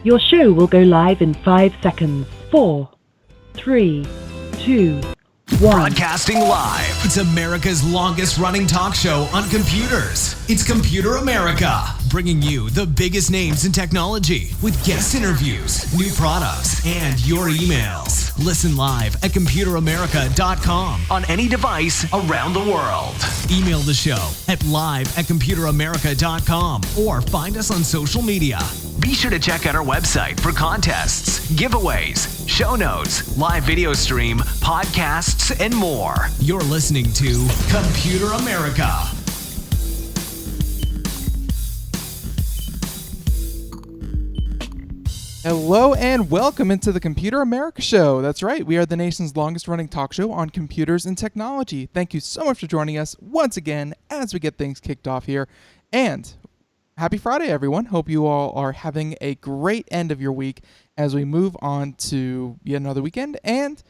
Your show will go live in 5 seconds. 4, 3, 2, 1. Broadcasting live. It's America's longest running talk show on computers. It's Computer America, bringing you the biggest names in technology with guest interviews, new products, and your emails. Listen live at computeramerica.com on any device around the world. Email the show at live@computeramerica.com or find us on social media. Be sure to check out our website for contests, giveaways, show notes, live video stream, podcasts, and more. You're listening to Computer America. Hello and welcome into the Computer America Show. That's right, we are the nation's longest running talk show on computers and technology. Thank you so much for joining us once again as we get things kicked off here. And happy Friday, everyone. Hope you all are having a great end of your week as we move on to yet another weekend and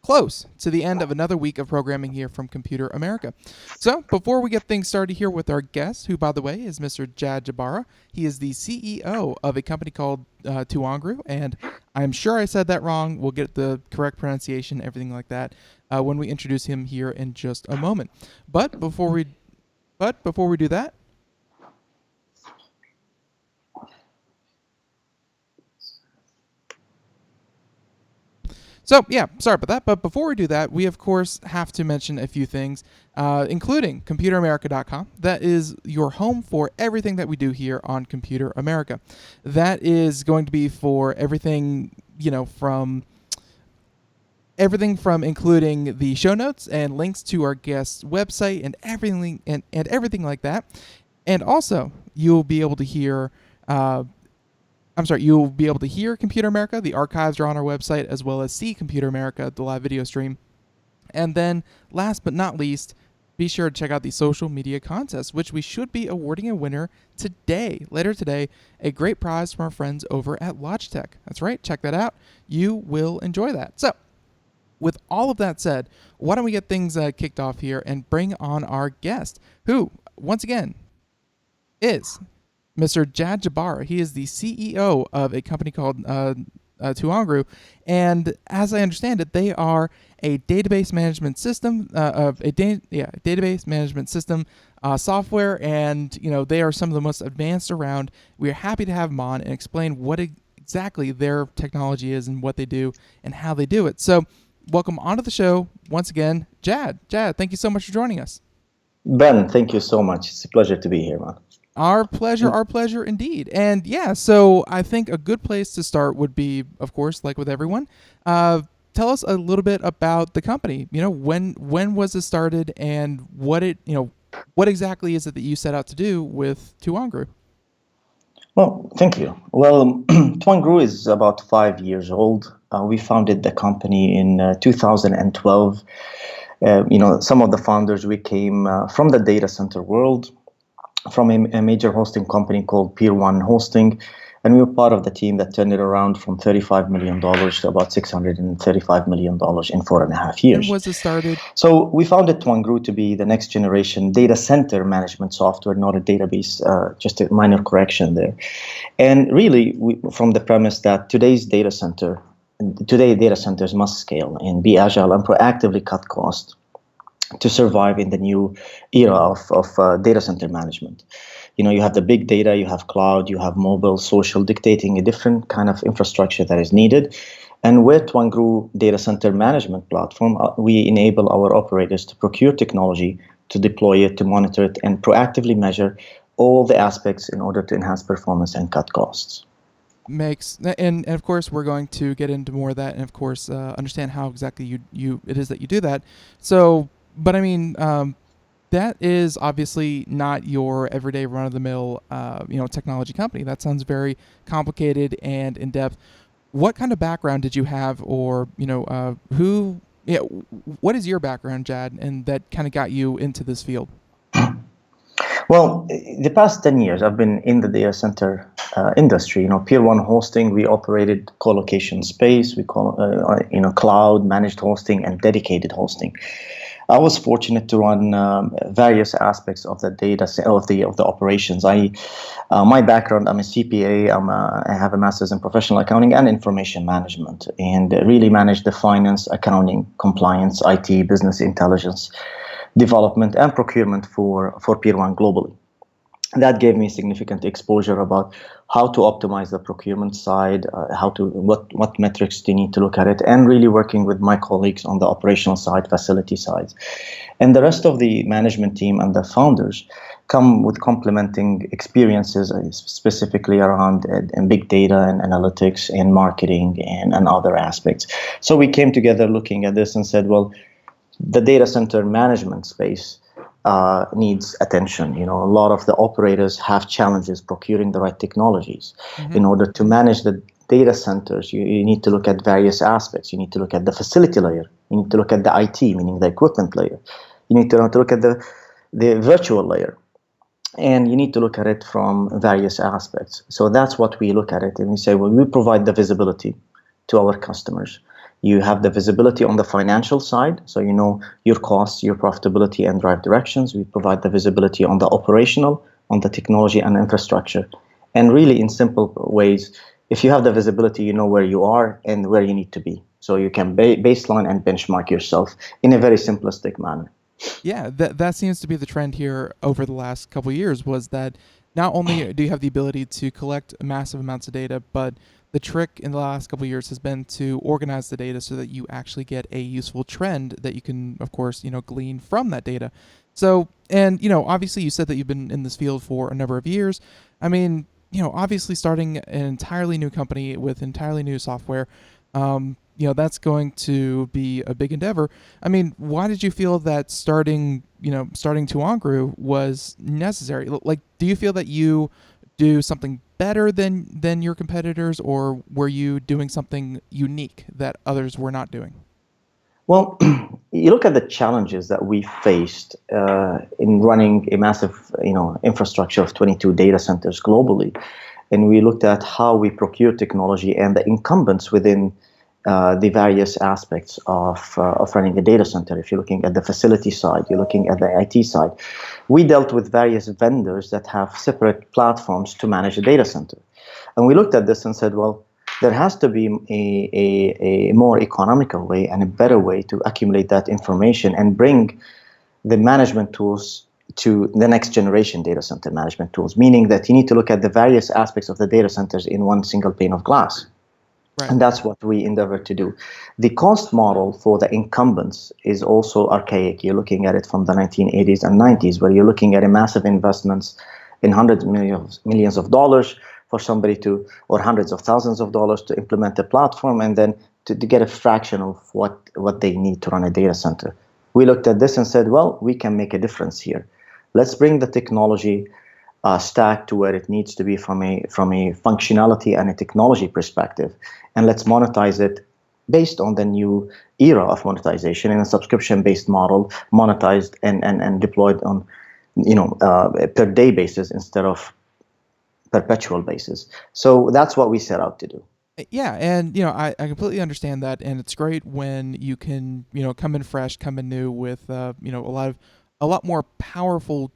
close to the end of another week of programming here from Computer America. So before we get things started here with our guest, who, by the way, is Mr. Jebara. He is the CEO of a company called Tuangru, and I'm sure I said that wrong. We'll get the correct pronunciation, everything like that, when we introduce him here in just a moment. But before we do that, so, yeah, sorry about that. But before we do that, we, of course, have to mention a few things, including ComputerAmerica.com. That is your home for everything that we do here on Computer America. That is going to be for everything, from including the show notes and links to our guest's website and everything and everything like that. And also, you'll be able to hear you'll be able to hear Computer America. The archives are on our website, as well as see Computer America, the live video stream. And then, last but not least, be sure to check out the social media contest, which we should be awarding a winner later today, a great prize from our friends over at Logitech. That's right, check that out. You will enjoy that. So, with all of that said, why don't we get things kicked off here and bring on our guest, who, once again, is Mr. Jebara. He is the CEO of a company called Tuangru, and as I understand it, they are a database management system database management system software, and they are some of the most advanced around. We are happy to have them on and explain what exactly their technology is and what they do and how they do it. So, welcome onto the show once again, Jad. Thank you so much for joining us. Ben, thank you so much. It's a pleasure to be here, man. Our pleasure indeed. And yeah, so I think a good place to start would be, of course, like with everyone, tell us a little bit about the company. When was it started, and what exactly is it that you set out to do with Tuangru? Well, thank you. Well, Tuangru is about 5 years old. We founded the company in 2012. Some of the founders, we came from the data center world, from a major hosting company called Pier 1 Hosting, and we were part of the team that turned it around from $35 million to about $635 million in 4.5 years. When was it started? So we founded Tuangru to be the next generation data center management software, not a database, just a minor correction there. And really, from the premise that today data centers must scale and be agile and proactively cut costs to survive in the new era of data center management. You have the big data, you have cloud, you have mobile, social, dictating a different kind of infrastructure that is needed. And with Tuangru Data Center Management Platform, we enable our operators to procure technology, to deploy it, to monitor it, and proactively measure all the aspects in order to enhance performance and cut costs. And of course we're going to get into more of that, and of course understand how exactly it is that you do that. So, but I mean, that is obviously not your everyday run-of-the-mill, technology company. That sounds very complicated and in-depth. What kind of background did you have, or what is your background, Jad, and that kind of got you into this field? Well, the past 10 years, I've been in the data center industry. Pier 1 Hosting, we operated co-location space, we call cloud, managed hosting, and dedicated hosting. I was fortunate to run various aspects of the of the operations. My background, I'm a CPA. I have a master's in professional accounting and information management, and really manage the finance, accounting, compliance, IT, business intelligence, development, and procurement for Pier 1 globally. That gave me significant exposure about how to optimize the procurement side, what metrics do you need to look at it, and really working with my colleagues on the operational side, facility side. And the rest of the management team and the founders come with complementing experiences, specifically around big data and analytics and marketing and other aspects. So we came together looking at this and said, well, the data center management space needs attention. A lot of the operators have challenges procuring the right technologies. In order to manage the data centers, you need to look at various aspects. You need to look at the facility layer. You need to look at the IT, meaning the equipment layer. You need to look at the virtual layer. And you need to look at it from various aspects. So that's what we look at it. And we say, well, we provide the visibility to our customers. You have the visibility on the financial side, so you know your costs, your profitability, and drive directions. We provide the visibility on the operational, on the technology and infrastructure. And really, in simple ways, if you have the visibility, you know where you are and where you need to be. So you can baseline and benchmark yourself in a very simplistic manner. Yeah, that seems to be the trend here over the last couple of years, was that not only do you have the ability to collect massive amounts of data, but the trick in the last couple of years has been to organize the data so that you actually get a useful trend that you can, of course, glean from that data. So, and, obviously you said that you've been in this field for a number of years. I mean, obviously starting an entirely new company with entirely new software, that's going to be a big endeavor. I mean, why did you feel that starting Tuangru was necessary? Like, do you feel that you do something better than your competitors, or were you doing something unique that others were not doing? Well, you look at the challenges that we faced in running a massive, infrastructure of 22 data centers globally, and we looked at how we procure technology and the incumbents within the various aspects of running a data center. If you're looking at the facility side, you're looking at the IT side. We dealt with various vendors that have separate platforms to manage a data center. And we looked at this and said, well, there has to be a more economical way and a better way to accumulate that information and bring the management tools to the next generation data center management tools, meaning that you need to look at the various aspects of the data centers in one single pane of glass. Right. And that's what we endeavor to do. The cost model for the incumbents is also archaic. You're looking at it from the 1980s and 90s, where you're looking at a massive investments in hundreds of millions of dollars for somebody or hundreds of thousands of dollars to implement a platform, and then to get a fraction of what they need to run a data center. We looked at this and said, well, we can make a difference here. Let's bring the technology stack to where it needs to be from a functionality and a technology perspective, and let's monetize it based on the new era of monetization in a subscription-based model, monetized and deployed on per day basis instead of perpetual basis. So that's what we set out to do. Yeah, and I completely understand that, and it's great when you can come in fresh, come in new with a lot more powerful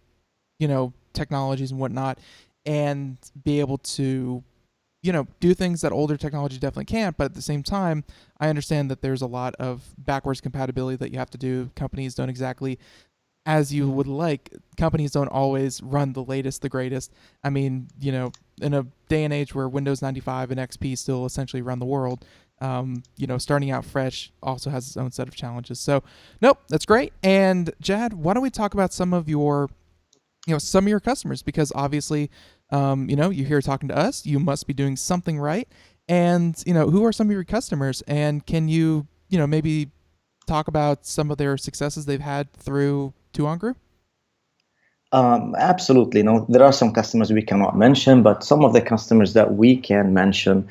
technologies and whatnot, and be able to do things that older technology definitely can't. But at the same time, I understand that there's a lot of backwards compatibility that you have to do. Companies don't exactly, as you would like, companies don't always run the latest, the greatest. I mean, in a day and age where Windows 95 and XP still essentially run the world, starting out fresh also has its own set of challenges. So, nope, that's great. And Jad, why don't we talk about some of your customers, because obviously, you're here talking to us, you must be doing something right. And, who are some of your customers, and can you, maybe talk about some of their successes they've had through Tuangru? Absolutely. No, there are some customers we cannot mention, but some of the customers that we can mention,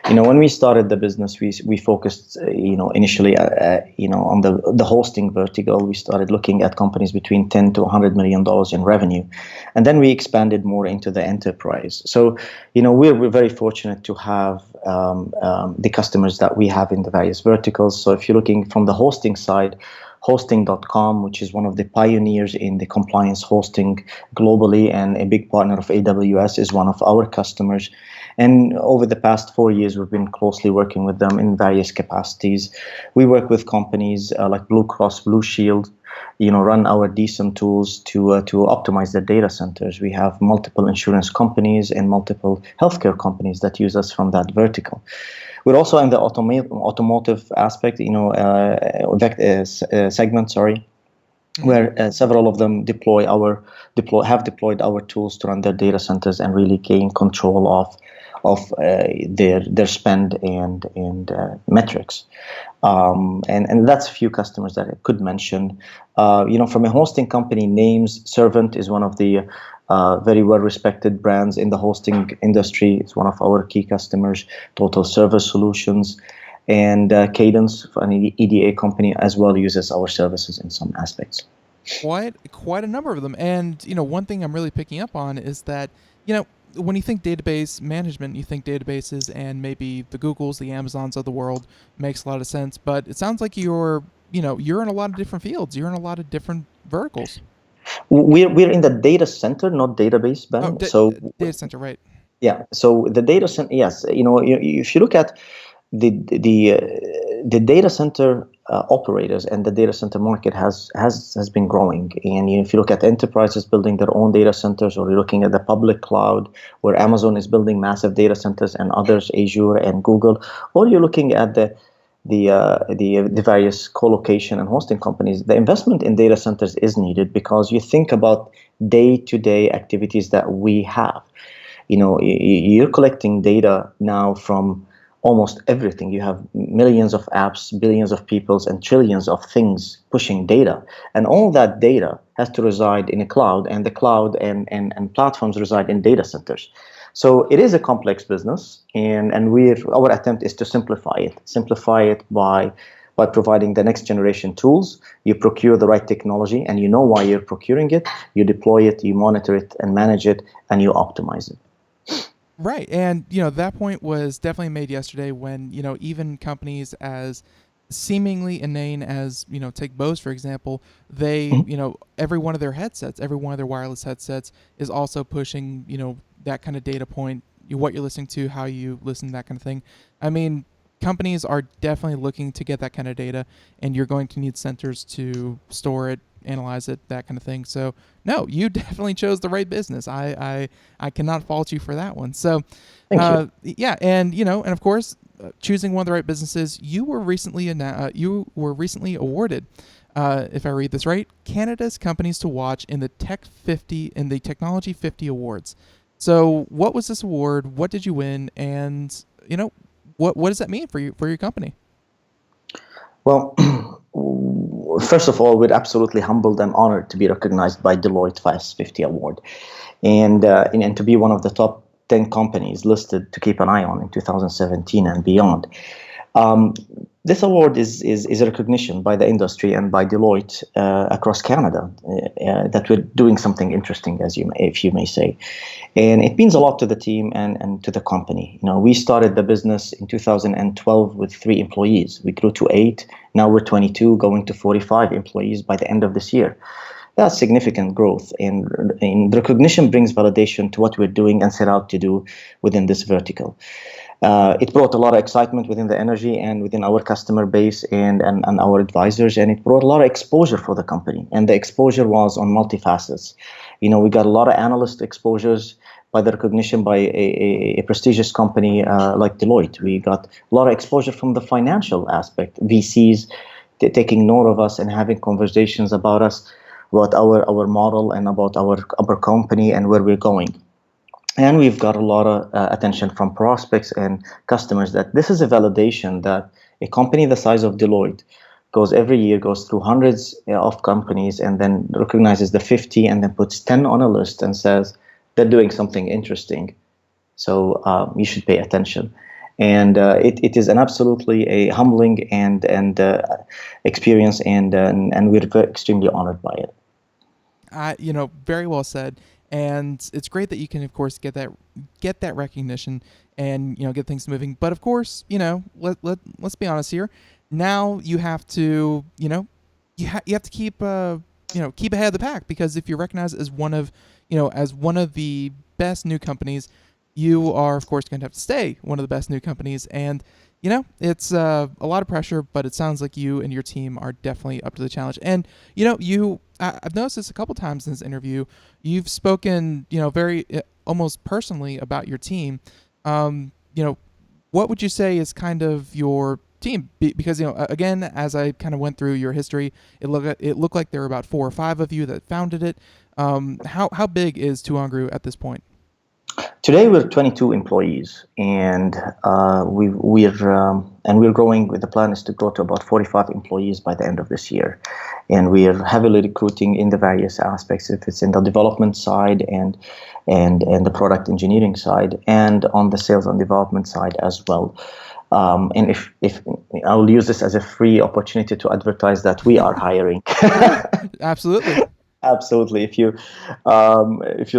when we started the business, we focused, initially, on the hosting vertical. We started looking at companies between $10 to $100 million in revenue, and then we expanded more into the enterprise. So, we're very fortunate to have the customers that we have in the various verticals. So if you're looking from the hosting side, Hosting.com, which is one of the pioneers in the compliance hosting globally and a big partner of AWS, is one of our customers. And over the past 4 years, we've been closely working with them in various capacities. We work with companies like Blue Cross Blue Shield, run our decent tools to optimize their data centers. We have multiple insurance companies and multiple healthcare companies that use us from that vertical. We're also in the automotive aspect, segment, where several of them have deployed our tools to run their data centers and really gain control of their spend and metrics. And that's a few customers that I could mention. From a hosting company, Names, Servant is one of the very well-respected brands in the hosting industry. It's one of our key customers. Total Server Solutions and Cadence, an EDA company, as well uses our services in some aspects. Quite a number of them. And, one thing I'm really picking up on is that, when you think database management, you think databases and maybe the Googles, the Amazons of the world makes a lot of sense. But it sounds like you're in a lot of different fields. You're in a lot of different verticals. We're in the data center, not database, Ben. Data center, right? Yeah. So the data center, yes. If you look at the data center operators and the data center market has been growing. And if you look at enterprises building their own data centers, or you're looking at the public cloud where Amazon is building massive data centers and others, Azure and Google, or you're looking at the various co-location and hosting companies, the investment in data centers is needed because you think about day-to-day activities that we have. You're collecting data now from almost everything. You have millions of apps, billions of people, and trillions of things pushing data. And all that data has to reside in a cloud, and the cloud and platforms reside in data centers. So it is a complex business, and our attempt is to simplify it by providing the next generation tools. You procure the right technology, and you know why you're procuring it. You deploy it, you monitor it and manage it, and you optimize it. Right. And, that point was definitely made yesterday when, even companies as seemingly inane as, take Bose, for example, they, every one of their headsets, every one of their wireless headsets is also pushing, that kind of data point, what you're listening to, how you listen, that kind of thing. I mean, companies are definitely looking to get that kind of data, and you're going to need centers to store it, analyze it, that kind of thing. So no, you definitely chose the right business. I cannot fault you for that one. So Thank you. Yeah, and and of course, choosing one of the right businesses, you were recently awarded, if I read this right, Canada's Companies to Watch in the Technology 50 Awards. So what was this award? What did you win? And what does that mean for your company? Well, first of all, we're absolutely humbled and honored to be recognized by Deloitte Fast 50 Award, and to be one of the top 10 companies listed to keep an eye on in 2017 and beyond. This award is a recognition by the industry and by Deloitte across Canada that we're doing something interesting, if you may say. And it means a lot to the team and to the company. We started the business in 2012 with 3 employees. We grew to 8. Now we're 22, going to 45 employees by the end of this year. That's significant growth, and recognition brings validation to what we're doing and set out to do within this vertical. It brought a lot of excitement within the energy and within our customer base and our advisors, and it brought a lot of exposure for the company. And the exposure was on multifacets. We got a lot of analyst exposures by the recognition by a prestigious company like Deloitte. We got a lot of exposure from the financial aspect, VCs taking note of us and having conversations about us, about our model and about our company and where we're going. And we've got a lot of attention from prospects and customers that this is a validation that a company the size of Deloitte every year goes through hundreds of companies and then recognizes the 50 and then puts 10 on a list and says they're doing something interesting. So you should pay attention. And it is an absolutely a humbling and experience, and we're extremely honored by it. Very well said. And it's great that you can, of course, get that recognition and get things moving. But of course, let's be honest here. Now you have to you have to keep keep ahead of the pack, because if you're recognized as one of the best new companies, you are of course going to have to stay one of the best new companies. And it's a lot of pressure, but it sounds like you and your team are definitely up to the challenge. And I've noticed this a couple times in this interview. You've spoken very almost personally about your team. What would you say is kind of your team? Because again, as I kind of went through your history, it looked like there were about 4 or 5 of you that founded it. How big is Tuangru at this point? Today we're 22 employees, and we're growing. The plan is to grow to about 45 employees by the end of this year, and we are heavily recruiting in the various aspects. If it's in the development side and the product engineering side, and on the sales and development side as well. And if I will use this as a free opportunity to advertise that we are hiring. Absolutely. Absolutely. If you'd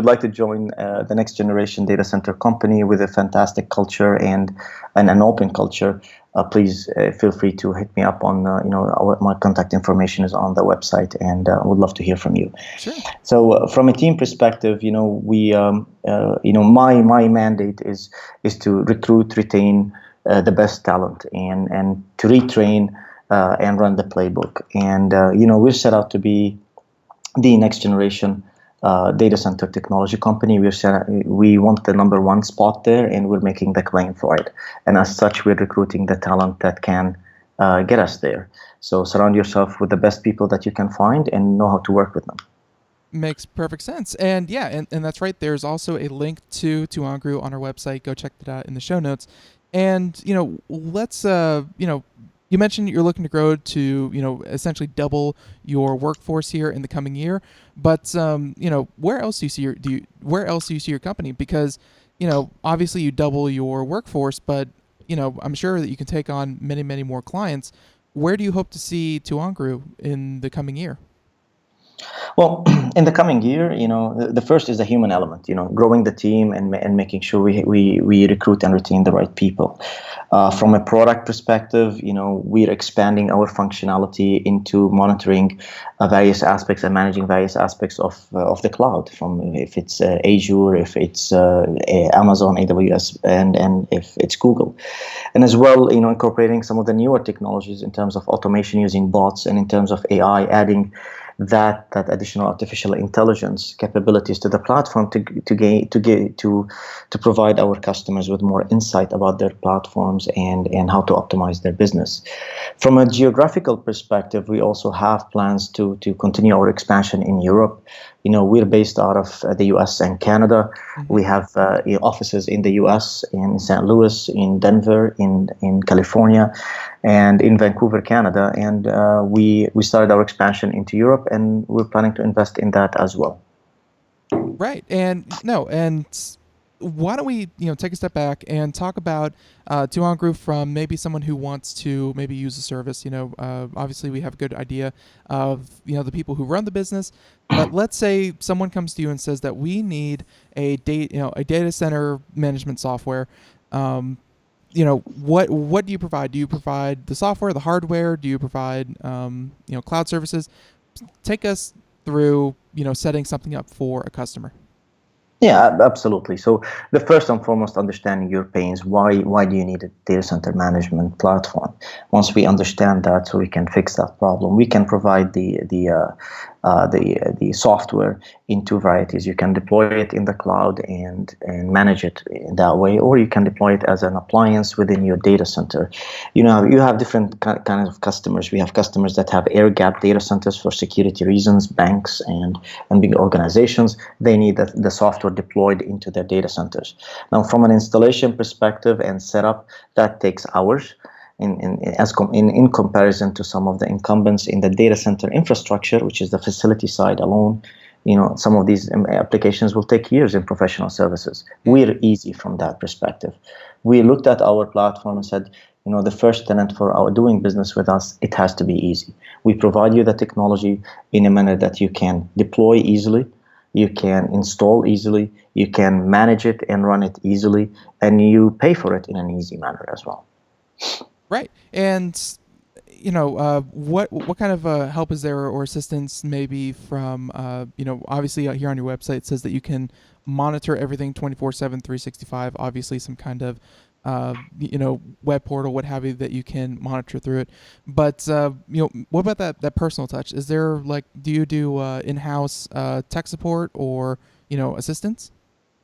like to join the next generation data center company with a fantastic culture and an open culture, please feel free to hit me up on my contact information is on the website, and I would love to hear from you. Sure. So from a team perspective, my mandate is to recruit, retain the best talent, and to retrain and run the playbook. And we're set out to be the next generation data center technology company. We want the number 1 spot there, and we're making the claim for it. And as such, we're recruiting the talent that can get us there. So surround yourself with the best people that you can find and know how to work with them. Makes perfect sense. And yeah, and that's right. There's also a link to Tuangru on our website. Go check that out in the show notes. And let's you mentioned you're looking to grow to essentially double your workforce here in the coming year. But where else do you see your company? Because obviously you double your workforce, but I'm sure that you can take on many, many more clients. Where do you hope to see Tuangru in the coming year? Well, in the coming year, the first is the human element, growing the team and making sure we recruit and retain the right people. From a product perspective, we're expanding our functionality into monitoring various aspects and managing various aspects of the cloud, from if it's Azure, if it's Amazon, AWS, and if it's Google. And as well, incorporating some of the newer technologies in terms of automation using bots, and in terms of AI, adding that additional artificial intelligence capabilities to the platform to provide our customers with more insight about their platforms and how to optimize their business. From a geographical perspective, we also have plans to continue our expansion in Europe. We're based out of the US and Canada. Mm-hmm. We have offices in the US, in St. Louis, in Denver, in California, and in Vancouver, Canada. And we started our expansion into Europe, and we're planning to invest in that as well. Right. And why don't we take a step back and talk about Tuangru from maybe someone who wants to maybe use the service. Obviously we have a good idea of the people who run the business, but let's say someone comes to you and says that we need a data center management software. What do you provide? Do you provide the software, the hardware? Do you provide cloud services? Take us through setting something up for a customer. Yeah, absolutely. So the first and foremost, understanding your pains. Why do you need a data center management platform? Once we understand that, so we can fix that problem, we can provide the software in 2 varieties. You can deploy it in the cloud and manage it in that way, or you can deploy it as an appliance within your data center. You have different kinds of customers. We have customers that have air-gapped data centers for security reasons, banks and big organizations. They need the software deployed into their data centers. Now, from an installation perspective and setup, that takes hours. In comparison to some of the incumbents in the data center infrastructure, which is the facility side alone, some of these applications will take years in professional services. We're easy from that perspective. We looked at our platform and said, the first tenet for our doing business with us, it has to be easy. We provide you the technology in a manner that you can deploy easily, you can install easily, you can manage it and run it easily, and you pay for it in an easy manner as well. Right. And what kind of help is there or assistance maybe from, obviously here on your website it says that you can monitor everything 24/7, 365, obviously some kind of, web portal, what have you, that you can monitor through it. But, what about that personal touch? Is there do you do in-house tech support or, assistance?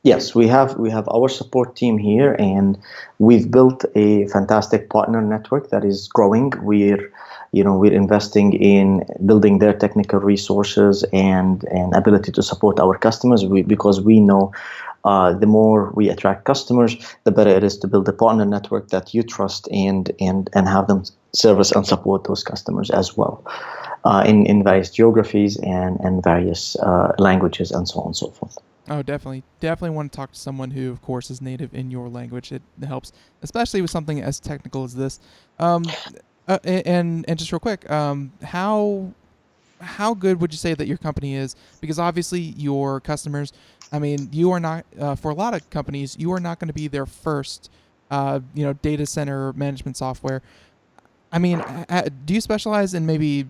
Yes, we have our support team here, and we've built a fantastic partner network that is growing. We're investing in building their technical resources and ability to support our customers. Because we know the more we attract customers, the better it is to build a partner network that you trust and have them service and support those customers as well, in various geographies and various languages and so on and so forth. Oh, definitely. Definitely want to talk to someone who, of course, is native in your language. It helps, especially with something as technical as this. And just real quick, how good would you say that your company is? Because obviously your customers, I mean, you are not, for a lot of companies, you are not going to be their first, data center management software. I mean, do you specialize in maybe,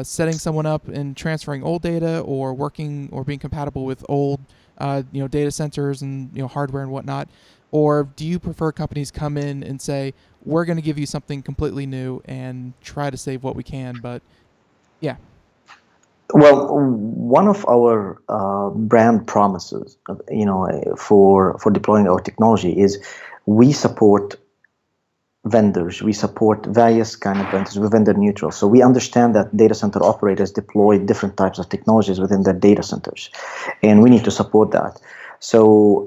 setting someone up and transferring old data, or working or being compatible with old, data centers and, hardware and whatnot? Or do you prefer companies come in and say, we're going to give you something completely new and try to save what we can? But yeah. Well, one of our brand promises, for deploying our technology is we support vendors. We support various kind of vendors. We're vendor neutral. So we understand that data center operators deploy different types of technologies within their data centers, and we need to support that. So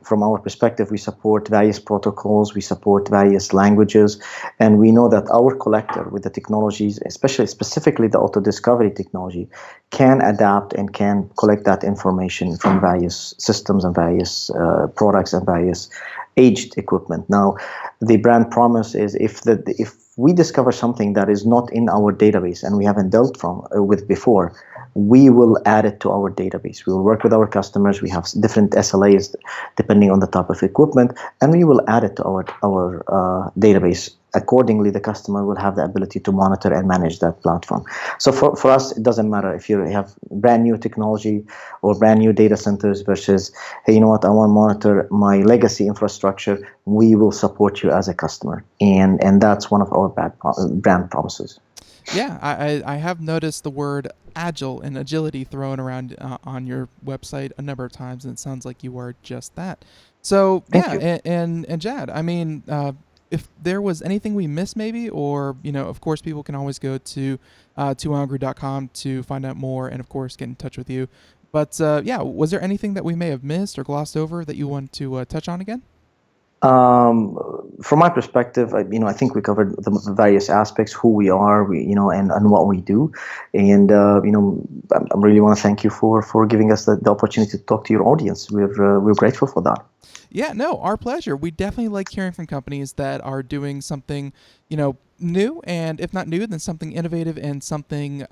from our perspective, we support various protocols, we support various languages, and we know that our collector with the technologies, specifically the auto discovery technology, can adapt and can collect that information from various systems and various products and various aged equipment. Now, the brand promise is if we discover something that is not in our database and we haven't dealt with before, we will add it to our database. We will work with our customers. We have different SLAs depending on the type of equipment, and we will add it to our database. Accordingly, the customer will have the ability to monitor and manage that platform. So for us, it doesn't matter if you have brand new technology or brand new data centers versus, hey, you know what, I want to monitor my legacy infrastructure. We will support you as a customer. And that's one of our brand promises. Yeah, I have noticed the word agile and agility thrown around on your website a number of times, and it sounds like you are just that. So Thank yeah, you. and Jad, I mean, if there was anything we missed, maybe, or of course, people can always go to tuangru.com to find out more, and of course, get in touch with you. But yeah, was there anything that we may have missed or glossed over that you want to touch on again? From my perspective, I think we covered the various aspects, who we are, and what we do. And, I really want to thank you for giving us the opportunity to talk to your audience. We're grateful for that. Yeah, no, our pleasure. We definitely like hearing from companies that are doing something, new, and if not new, then something innovative and something,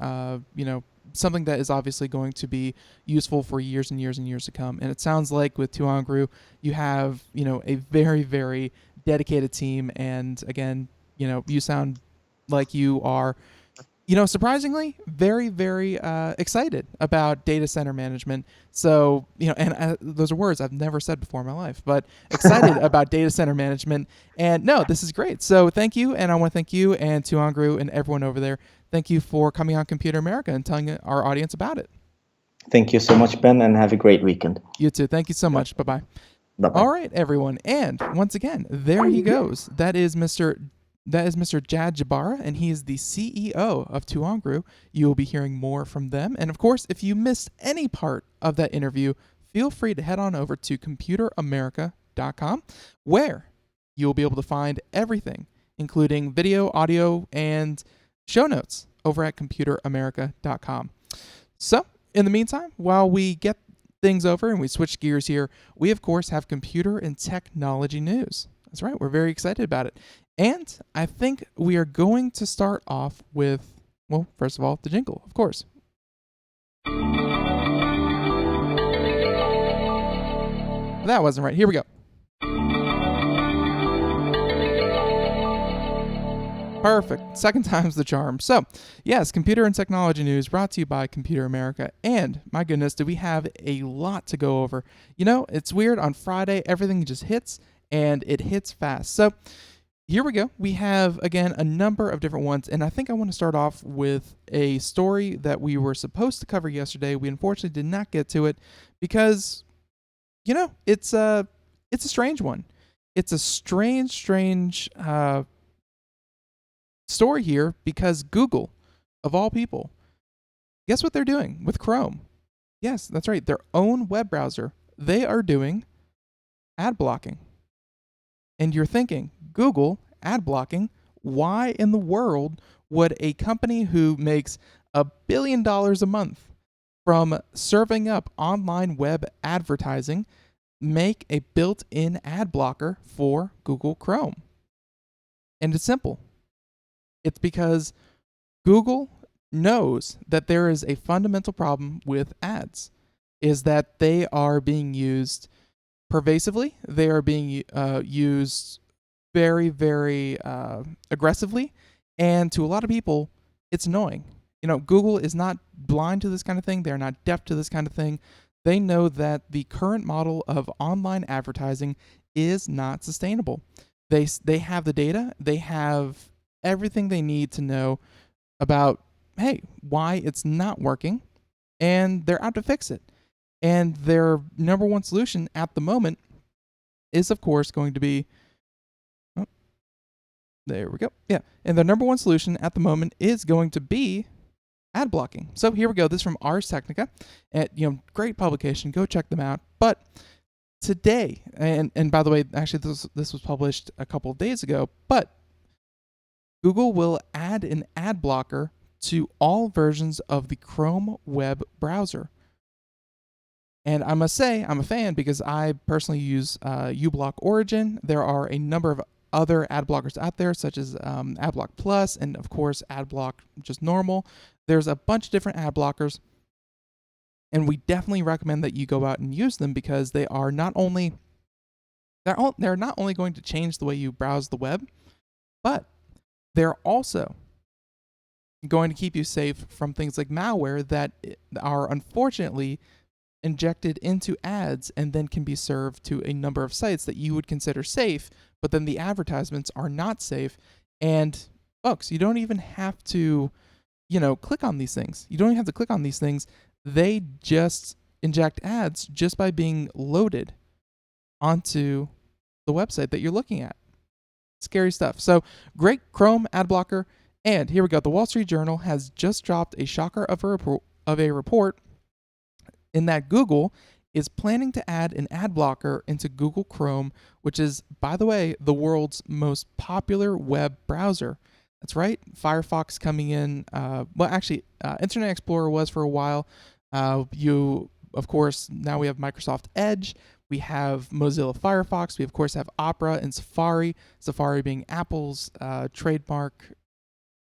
something that is obviously going to be useful for years and years and years to come. And it sounds like with Tuangru, you have, a very, very dedicated team. And again, you sound like you are, surprisingly, very, very excited about data center management. So, and those are words I've never said before in my life, but excited about data center management. And no, this is great. So thank you. And I want to thank you and Tuangru and everyone over there. Thank you for coming on Computer America and telling our audience about it. Thank you so much, Ben, and have a great weekend. You too. Thank you so much. Bye-bye. Bye-bye. All right, everyone. And once again, there he goes. That is Mr. Jad Jebara, and he is the CEO of Tuangru. You will be hearing more from them. And of course, if you missed any part of that interview, feel free to head on over to computeramerica.com, where you will be able to find everything, including video, audio, and show notes over at computeramerica.com. So, in the meantime, while we get things over and we switch gears here, we of course have computer and technology news. That's right, we're very excited about it. And I think we are going to start off with, well, first of all, the jingle, of course. That wasn't right. Here we go. Perfect. Second time's the charm. So, yes, computer and technology news brought to you by Computer America. And, my goodness, do we have a lot to go over. You know, it's weird. On Friday, everything just hits, and it hits fast. So, here we go. We have, again, a number of different ones. And I think I want to start off with a story that we were supposed to cover yesterday. We unfortunately did not get to it because, you know, it's a strange one. It's a strange story here because Google, of all people, guess what they're doing with Chrome? Yes, that's right. Their own web browser. They are doing ad blocking. And you're thinking, Google, ad blocking, why in the world would a company who makes $1 billion a month from serving up online web advertising make a built-in ad blocker for Google Chrome? And it's simple. It's because Google knows that there is a fundamental problem with ads, is that they are being used pervasively. They are being used very, very aggressively. And to a lot of people, it's annoying. You know, Google is not blind to this kind of thing. They're not deaf to this kind of thing. They know that the current model of online advertising is not sustainable. They have the data. They have everything they need to know about, hey, why it's not working, and they're out to fix it. And their number one solution at the moment is, of course, going to be, there we go. Yeah. And their number one solution at the moment is going to be ad blocking. So here we go. This is from Ars Technica. Great publication. Go check them out. But today, and by the way, actually this was published a couple of days ago, but Google will add an ad blocker to all versions of the Chrome web browser. And I must say, I'm a fan because I personally use uBlock Origin. There are a number of other ad blockers out there, such as AdBlock Plus and, of course, AdBlock just normal. There's a bunch of different ad blockers, and we definitely recommend that you go out and use them because they are not only going to change the way you browse the web, but they're also going to keep you safe from things like malware that are unfortunately injected into ads and then can be served to a number of sites that you would consider safe, but then the advertisements are not safe. And folks, you don't even have to, click on these things. You don't even have to click on these things. They just inject ads just by being loaded onto the website that you're looking at. Scary stuff. So great Chrome ad blocker. And here we go. The Wall Street Journal has just dropped a shocker of a report in that Google is planning to add an ad blocker into Google Chrome, which is, by the way, the world's most popular web browser. That's right. Firefox coming in. Internet Explorer was for a while. Of course, now we have Microsoft Edge. We have Mozilla Firefox. We, of course, have Opera and Safari. Safari being Apple's trademark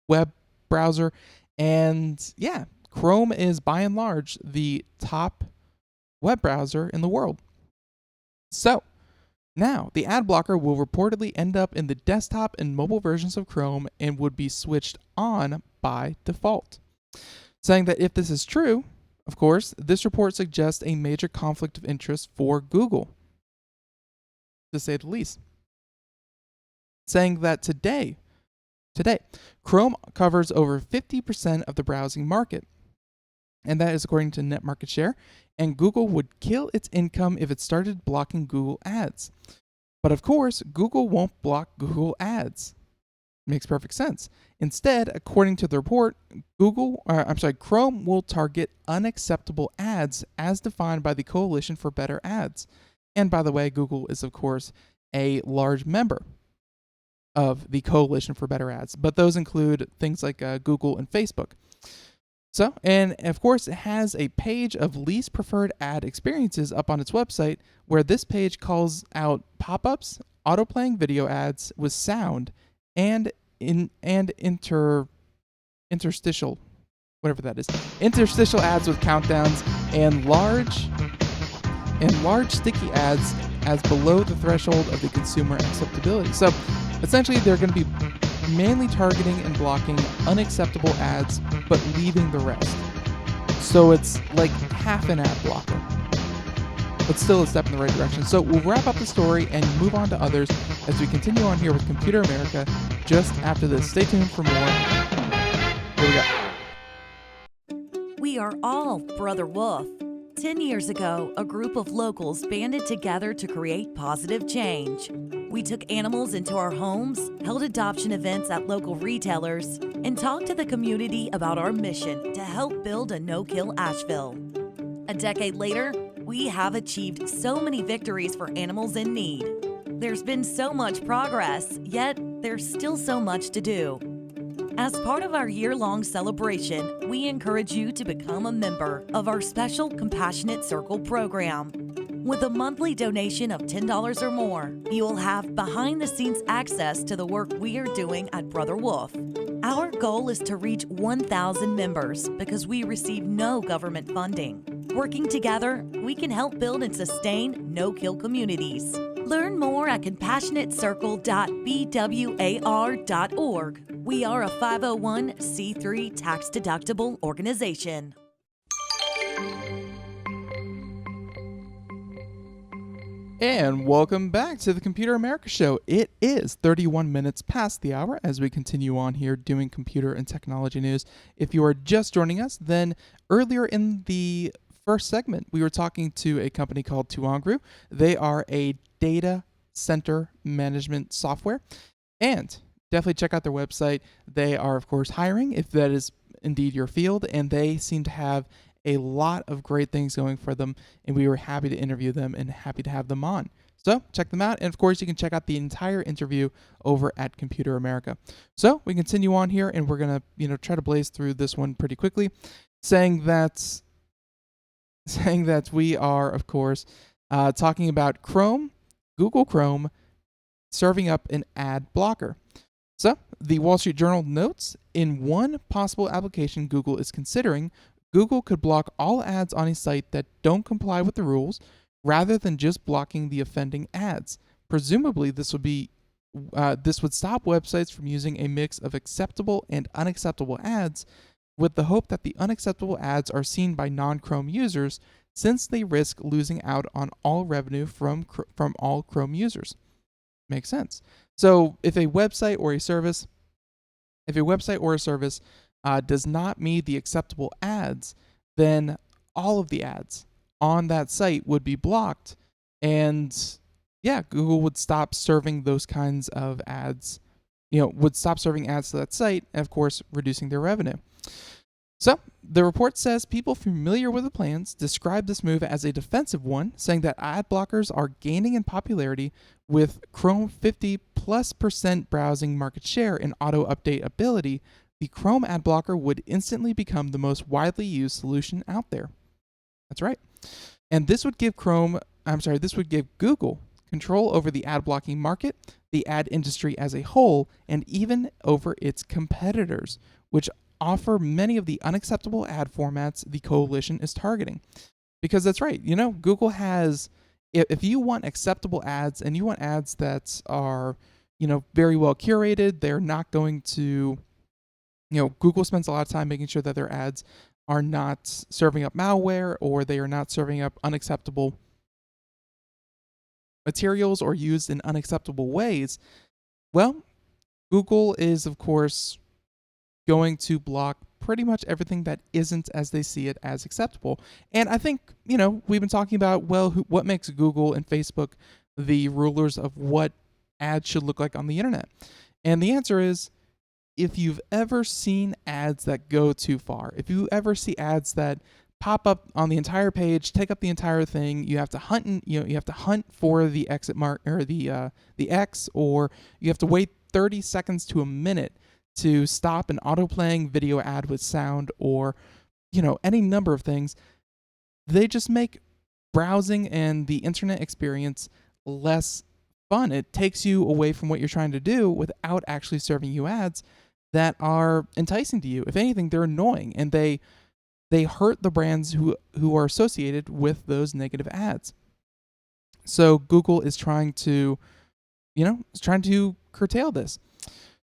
web browser. And yeah, Chrome is by and large the top web browser in the world. So now the ad blocker will reportedly end up in the desktop and mobile versions of Chrome and would be switched on by default. Saying that if this is true, of course, this report suggests a major conflict of interest for Google, to say the least. Saying that today, Chrome covers over 50% of the browsing market, and that is according to net market share, and Google would kill its income if it started blocking Google ads. But of course, Google won't block Google ads. Makes perfect sense. Instead, according to the report, Chrome will target unacceptable ads as defined by the Coalition for Better Ads. And by the way, Google is, of course, a large member of the Coalition for Better Ads, but those include things like Google and Facebook. So, and of course, it has a page of least preferred ad experiences up on its website, where this page calls out pop-ups, auto-playing video ads with sound, and interstitial, whatever that is, interstitial ads with countdowns, and large sticky ads as below the threshold of the consumer acceptability. So essentially, they're going to be mainly targeting and blocking unacceptable ads, but leaving the rest. So it's like half an ad blocker, but still a step in the right direction. So we'll wrap up the story and move on to others as we continue on here with Computer America just after this. Stay tuned for more. Here we go. We are all Brother Wolf. 10 years ago, a group of locals banded together to create positive change. We took animals into our homes, held adoption events at local retailers, and talked to the community about our mission to help build a no-kill Asheville. A decade later, we have achieved so many victories for animals in need. There's been so much progress, yet there's still so much to do. As part of our year-long celebration, we encourage you to become a member of our special Compassionate Circle program. With a monthly donation of $10 or more, you will have behind-the-scenes access to the work we are doing at Brother Wolf. Our goal is to reach 1,000 members because we receive no government funding. Working together, we can help build and sustain no-kill communities. Learn more at compassionatecircle.bwar.org. We are a 501c3 tax-deductible organization. And welcome back to the Computer America Show. It is 31 minutes past the hour as we continue on here doing computer and technology news. If you are just joining us, then earlier in the first segment, we were talking to a company called Tuangru. They are a data center management software, and definitely check out their website. They are, of course, hiring if that is indeed your field, and they seem to have a lot of great things going for them, and we were happy to interview them and happy to have them on. So check them out, and of course you can check out the entire interview over at Computer America. So we continue on here, and we're gonna try to blaze through this one pretty quickly, saying that we are, of course, talking about Google Chrome serving up an ad blocker. So the Wall Street Journal notes, in one possible application Google is considering, Google could block all ads on a site that don't comply with the rules rather than just blocking the offending ads. Presumably, this would stop websites from using a mix of acceptable and unacceptable ads, with the hope that the unacceptable ads are seen by non-Chrome users, since they risk losing out on all revenue from all Chrome users. Makes sense. So if a website or a service does not meet the acceptable ads, then all of the ads on that site would be blocked, and Google would stop serving those kinds of ads, would stop serving ads to that site, and of course reducing their revenue. So the report says people familiar with the plans describe this move as a defensive one, saying that ad blockers are gaining in popularity with Chrome 50+% browsing market share and auto update ability. The Chrome ad blocker would instantly become the most widely used solution out there. That's right. And this would give Google control over the ad blocking market, the ad industry as a whole, and even over its competitors, which offer many of the unacceptable ad formats the coalition is targeting. Because that's right, Google has, if you want acceptable ads and you want ads that are, very well curated, they're not going to, Google spends a lot of time making sure that their ads are not serving up malware, or they are not serving up unacceptable materials or used in unacceptable ways. Well, Google is, of course, going to block pretty much everything that isn't as they see it as acceptable. And I think, we've been talking about, what makes Google and Facebook the rulers of what ads should look like on the internet? And the answer is, if you've ever seen ads that go too far, if you ever see ads that pop up on the entire page, take up the entire thing, you have to hunt, you have to hunt for the exit mark or the X, or you have to wait 30 seconds to a minute to stop an auto-playing video ad with sound, or, any number of things. They just make browsing and the internet experience less fun. It takes you away from what you're trying to do without actually serving you ads that are enticing to you. If anything, they're annoying, and they hurt the brands who are associated with those negative ads. So Google is trying to curtail this.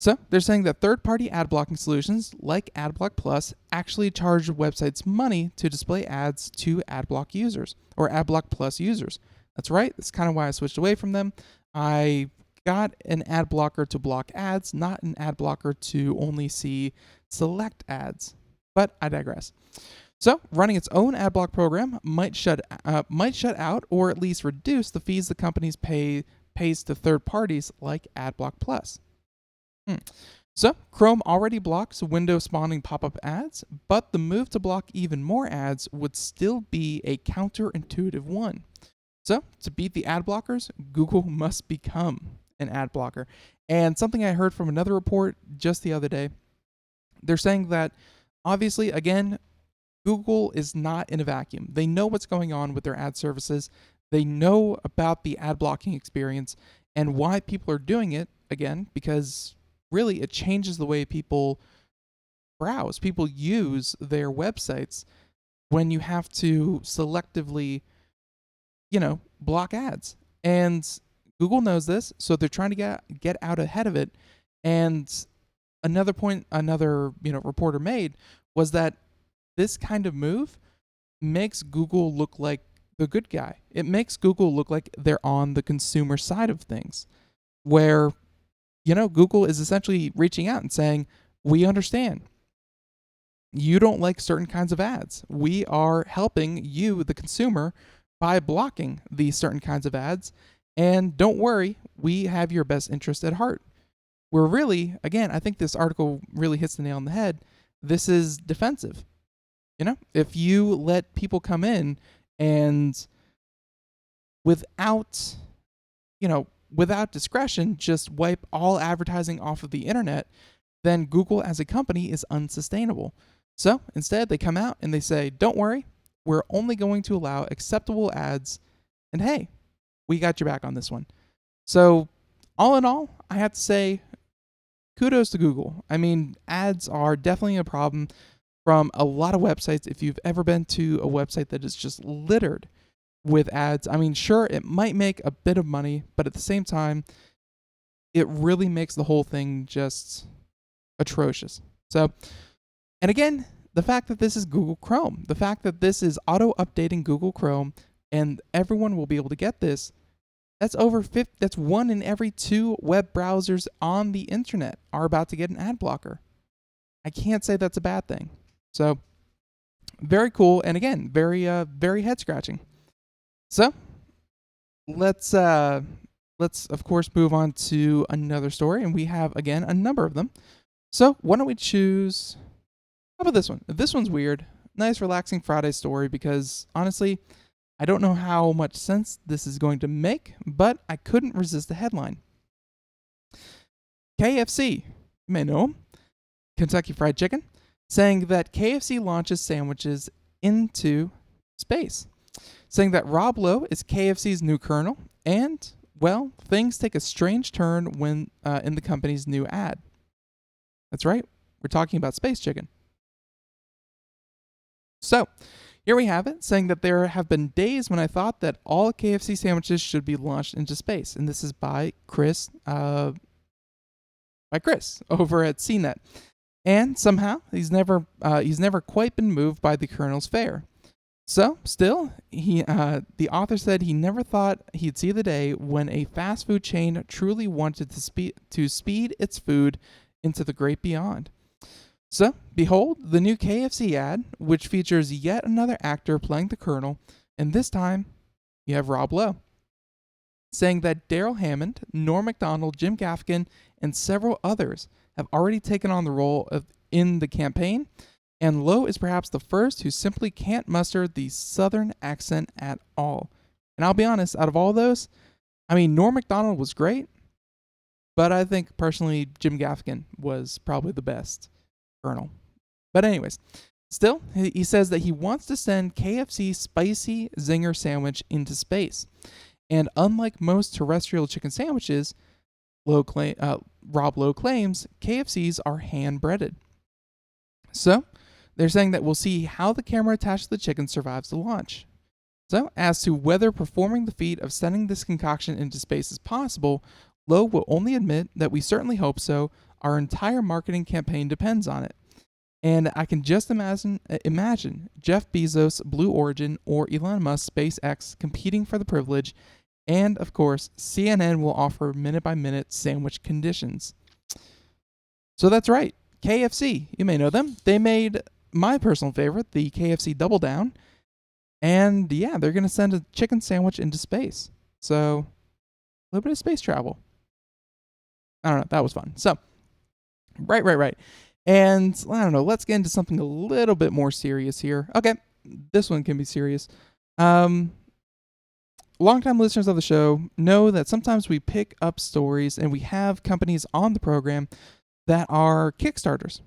So they're saying that third-party ad blocking solutions like AdBlock Plus actually charge websites money to display ads to AdBlock users or AdBlock Plus users. That's right. That's kind of why I switched away from them. I got an ad blocker to block ads, not an ad blocker to only see select ads. But I digress. So running its own ad block program might shut out or at least reduce the fees the companies pays to third parties like AdBlock Plus. So Chrome already blocks window spawning pop-up ads, but the move to block even more ads would still be a counterintuitive one. So to beat the ad blockers, Google must become an ad blocker. And something I heard from another report just the other day, they're saying that obviously, again, Google is not in a vacuum. They know what's going on with their ad services. They know about the ad blocking experience and why people are doing it, again, because really it changes the way people browse, people use their websites when you have to selectively, block ads. And Google knows this, so they're trying to get out ahead of it. And another point reporter made was that this kind of move makes Google look like the good guy. It makes Google look like they're on the consumer side of things, where Google is essentially reaching out and saying, we understand. You don't like certain kinds of ads. We are helping you, the consumer, by blocking these certain kinds of ads. And don't worry, we have your best interest at heart. We're really, again, I think this article really hits the nail on the head. This is defensive. If you let people come in and without discretion, just wipe all advertising off of the internet, then Google as a company is unsustainable. So instead, they come out and they say, don't worry, we're only going to allow acceptable ads. And hey, we got your back on this one. So all in all, I have to say, kudos to Google. I mean, ads are definitely a problem from a lot of websites. If you've ever been to a website that is just littered with ads, I mean, sure, it might make a bit of money, but at the same time, it really makes the whole thing just atrocious. So, and again, the fact that this is Google Chrome, the fact that this is auto-updating Google Chrome, and everyone will be able to get this, that's that's 1 in every 2 web browsers on the internet are about to get an ad blocker. I can't say that's a bad thing. So, very cool, and again, very head scratching. So, let's of course move on to another story, and we have again a number of them. So, why don't we choose? How about this one? This one's weird. Nice, relaxing Friday story because honestly, I don't know how much sense this is going to make, but I couldn't resist the headline. KFC, you may know them, Kentucky Fried Chicken, saying that KFC launches sandwiches into space, saying that Rob Lowe is KFC's new colonel, and, well, things take a strange turn when in the company's new ad. That's right, we're talking about space chicken. So, here we have it, saying that there have been days when I thought that all KFC sandwiches should be launched into space, and this is by Chris over at CNET. And somehow he's never quite been moved by the Colonel's fare. So still, the author said he never thought he'd see the day when a fast food chain truly wanted to speed its food into the great beyond. So behold the new KFC ad, which features yet another actor playing the Colonel, and this time you have Rob Lowe, saying that Daryl Hammond, Norm Macdonald, Jim Gaffigan, and several others have already taken on the role in the campaign, and Lowe is perhaps the first who simply can't muster the Southern accent at all. And I'll be honest, out of all those, I mean, Norm Macdonald was great, but I think personally Jim Gaffigan was probably the best Colonel. But anyways, still, he says that he wants to send KFC Spicy Zinger Sandwich into space. And unlike most terrestrial chicken sandwiches, Rob Lowe claims KFC's are hand-breaded. So, they're saying that we'll see how the camera attached to the chicken survives the launch. So, as to whether performing the feat of sending this concoction into space is possible, Lowe will only admit that we certainly hope so, Our entire marketing campaign depends on it. And I can just imagine Jeff Bezos, Blue Origin, or Elon Musk, SpaceX competing for the privilege. And of course, CNN will offer minute-by-minute sandwich conditions. So that's right, KFC. You may know them. They made my personal favorite, the KFC Double Down. And yeah, they're going to send a chicken sandwich into space. So a little bit of space travel. I don't know. That was fun. So, right. And I don't know. Let's get into something a little bit more serious here. Okay, this one can be serious. Longtime listeners of the show know that sometimes we pick up stories and we have companies on the program that are Kickstarters.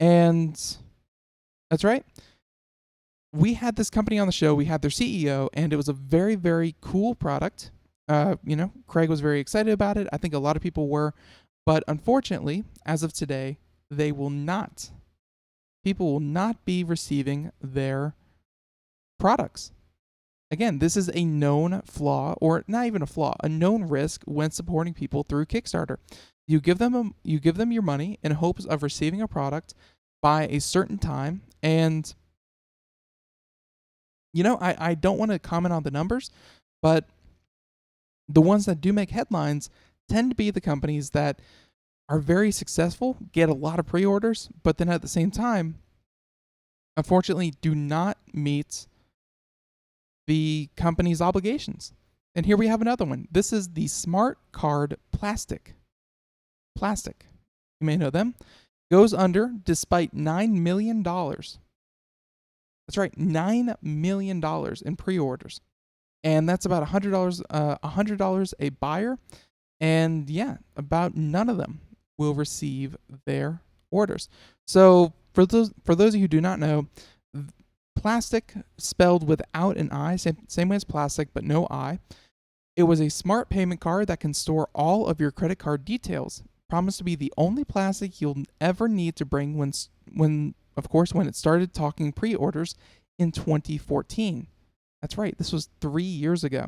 And that's right. We had this company on the show. We had their CEO, and it was a very, very cool product. Craig was very excited about it. I think a lot of people were. But unfortunately, as of today, people will not be receiving their products. Again, this is a known flaw, or not even a flaw, a known risk when supporting people through Kickstarter. You give them your money in hopes of receiving a product by a certain time, and I don't want to comment on the numbers, but the ones that do make headlines tend to be the companies that are very successful, get a lot of pre-orders, but then at the same time, unfortunately, do not meet the company's obligations. And here we have another one. This is the Smart Card Plastc. Plastc, you may know them, goes under despite $9 million. That's right, $9 million in pre-orders. And that's about $100 a buyer. And yeah, about none of them will receive their orders. So for those of you who do not know, Plastc, spelled without an I, same way as plastic, but no I. It was a smart payment card that can store all of your credit card details. Promised to be the only plastic you'll ever need to bring when it started talking pre-orders in 2014. That's right, this was 3 years ago.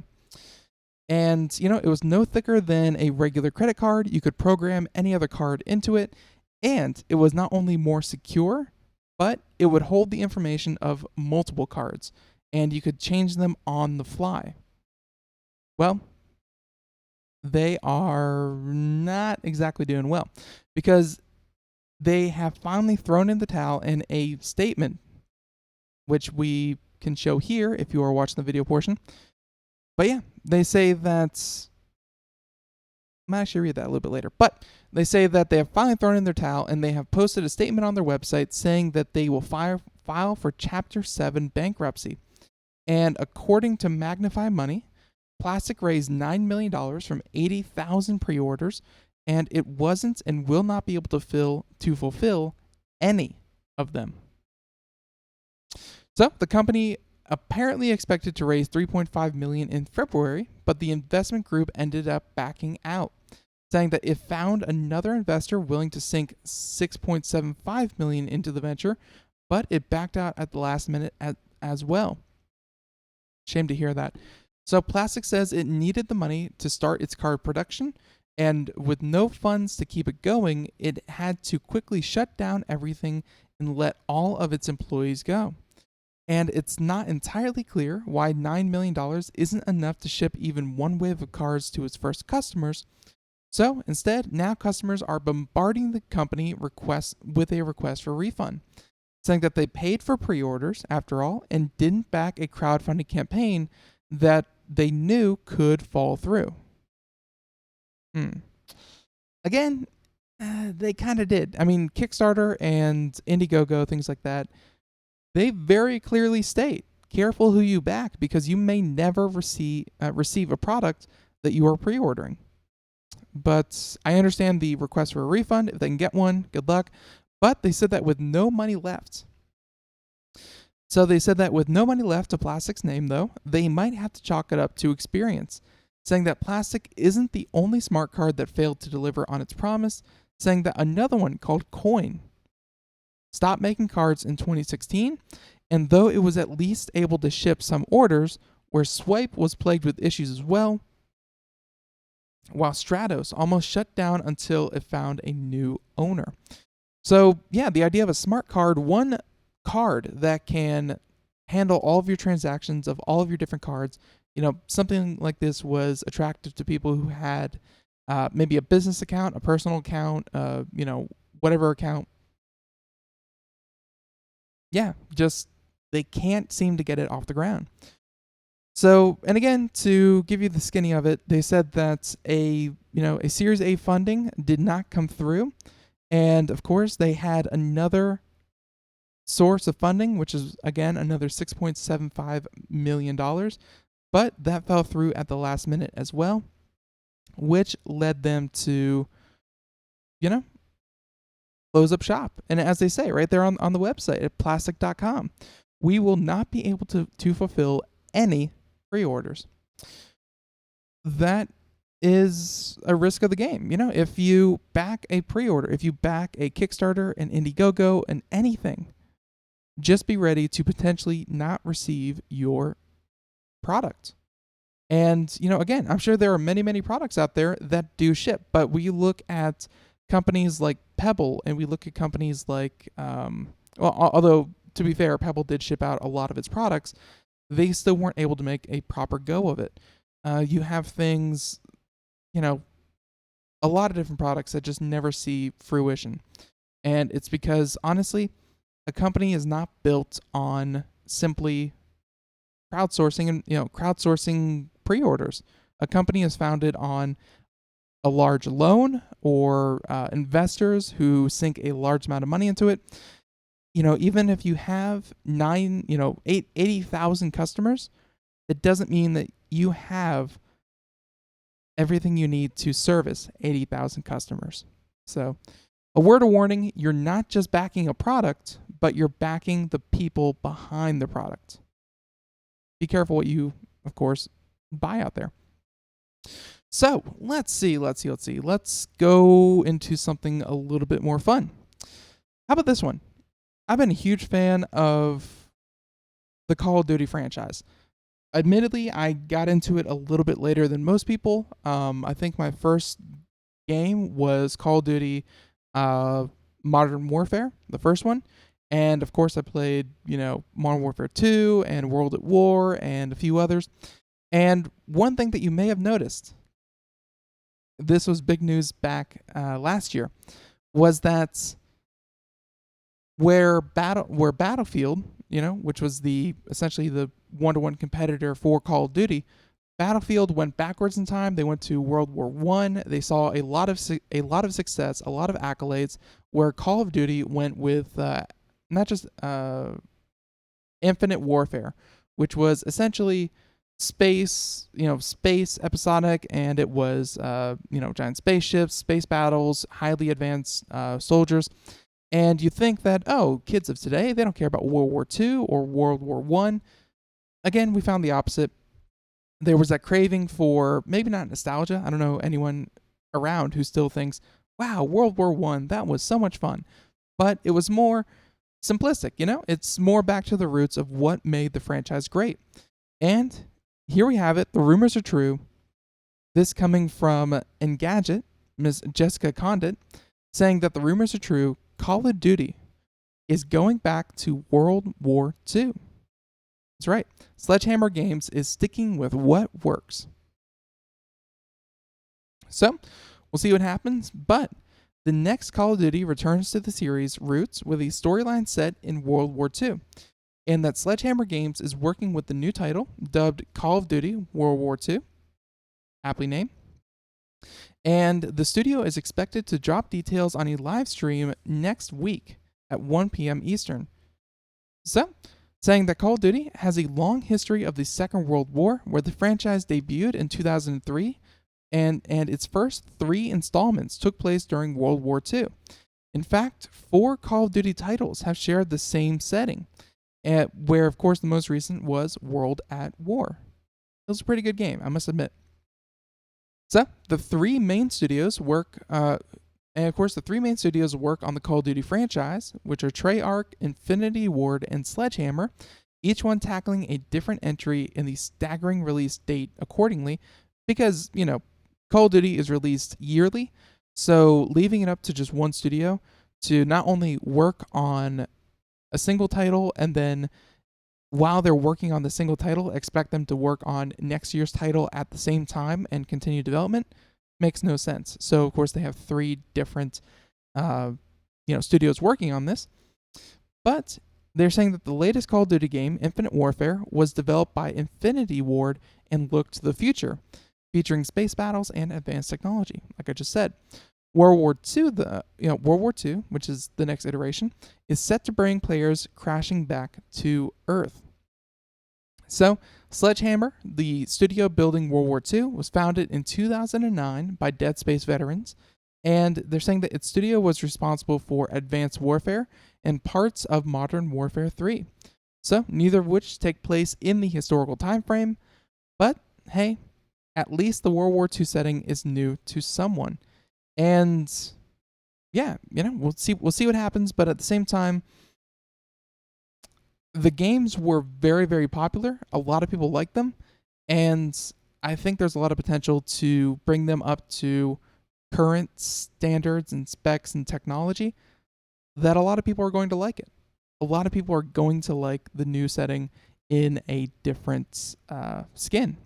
And, it was no thicker than a regular credit card. You could program any other card into it. And it was not only more secure, but it would hold the information of multiple cards. And you could change them on the fly. Well, they are not exactly doing well, because they have finally thrown in the towel in a statement, which we can show here if you are watching the video portion. But yeah, they say that, I might actually read that a little bit later, but they say that they have finally thrown in their towel, and they have posted a statement on their website saying that they will file for Chapter 7 bankruptcy. And according to Magnify Money, Plastc raised $9 million from 80,000 pre-orders, and it wasn't and will not be able to fulfill any of them. So the company apparently expected to raise $3.5 million in February, but the investment group ended up backing out, saying that it found another investor willing to sink $6.75 million into the venture, but it backed out at the last minute as well. Shame to hear that. So Plastc says it needed the money to start its card production, and with no funds to keep it going, it had to quickly shut down everything and let all of its employees go. And it's not entirely clear why $9 million isn't enough to ship even one wave of cards to its first customers. So instead, now customers are bombarding the company with a request for refund, saying that they paid for pre-orders, after all, and didn't back a crowdfunding campaign that they knew could fall through. Again, they kind of did. I mean, Kickstarter and Indiegogo, things like that, they very clearly state, careful who you back, because you may never receive a product that you are pre-ordering. But I understand the request for a refund. If they can get one, good luck. But they said that with no money left. So they said that with no money left to Plastc's name, though, they might have to chalk it up to experience, saying that Plastc isn't the only smart card that failed to deliver on its promise, saying that another one called Coin stopped making cards in 2016, and though it was at least able to ship some orders, where Swipe was plagued with issues as well, while Stratos almost shut down until it found a new owner. So, yeah, the idea of a smart card, one card that can handle all of your transactions of all of your different cards, something like this was attractive to people who had maybe a business account, a personal account, whatever account. Yeah, just they can't seem to get it off the ground. So, and again, to give you the skinny of it, they said that a Series A funding did not come through. And of course, they had another source of funding, which is, again, another $6.75 million. But that fell through at the last minute as well, which led them to, close up shop. And as they say right there on the website at Plastc.com, we will not be able to fulfill any pre-orders. That is a risk of the game. If you back a pre-order, if you back a Kickstarter, an Indiegogo, and anything, just be ready to potentially not receive your product. And, again, I'm sure there are many, many products out there that do ship, but we look at companies like Pebble and we look at companies like, although to be fair, Pebble did ship out a lot of its products, they still weren't able to make a proper go of it. You have things, a lot of different products that just never see fruition. And it's because, honestly, a company is not built on simply crowdsourcing and, crowdsourcing pre-orders. A company is founded on a large loan or investors who sink a large amount of money into it. Even if you have 80,000 customers, it doesn't mean that you have everything you need to service 80,000 customers. So, a word of warning, you're not just backing a product, but you're backing the people behind the product. Be careful what you, of course, buy out there. So, let's see. Let's go into something a little bit more fun. How about this one? I've been a huge fan of the Call of Duty franchise. Admittedly, I got into it a little bit later than most people. I think my first game was Call of Duty Modern Warfare, the first one. And of course, I played, Modern Warfare 2 and World at War and a few others. And one thing that you may have noticed, this was big news back last year, was that where Battlefield, which was essentially the one-to-one competitor for Call of Duty, Battlefield went backwards in time. They went to World War I. They saw a lot of success, a lot of accolades, where Call of Duty went with not just Infinite Warfare, which was essentially space episodic, and it was giant spaceships, space battles, highly advanced soldiers. And you think that, kids of today, they don't care about World War II or World War I. Again, we found the opposite. There was that craving for maybe not nostalgia. I don't know anyone around who still thinks, wow, World War I, that was so much fun. But it was more simplistic, It's more back to the roots of what made the franchise great. And here we have it. The rumors are true. This coming from Engadget, Ms. Jessica Condit, saying that the rumors are true. Call of Duty is going back to World War II. That's right. Sledgehammer Games is sticking with what works. So, we'll see what happens, but the next Call of Duty returns to the series' roots with a storyline set in World War II, and that Sledgehammer Games is working with the new title, dubbed Call of Duty World War II, aptly named. And the studio is expected to drop details on a live stream next week at 1 p.m. Eastern. So, saying that Call of Duty has a long history of the Second World War, where the franchise debuted in 2003, and its first 3 installments took place during World War II. In fact, 4 Call of Duty titles have shared the same setting, where, of course, the most recent was World at War. It was a pretty good game, I must admit. So, the 3 main studios work on the Call of Duty franchise, which are Treyarch, Infinity Ward, and Sledgehammer, each one tackling a different entry in the staggering release date accordingly, because, Call of Duty is released yearly, so leaving it up to just one studio to not only work on a single title and then while they're working on the single title, expect them to work on next year's title at the same time and continue development makes no sense. So, of course, they have 3 different studios working on this. But they're saying that the latest Call of Duty game, Infinite Warfare, was developed by Infinity Ward and looked to the future, featuring space battles and advanced technology, like I just said. World War II, which is the next iteration, is set to bring players crashing back to Earth. So, Sledgehammer, the studio building World War II, was founded in 2009 by Dead Space veterans, and they're saying that its studio was responsible for Advanced Warfare and parts of Modern Warfare 3. So, neither of which take place in the historical time frame, but hey, at least the World War II setting is new to someone. And yeah, we'll see what happens, but at the same time, the games were very, very popular. A lot of people like them, and I think there's a lot of potential to bring them up to current standards and specs and technology that a lot of people are going to like it. A lot of people are going to like the new setting in a different skin.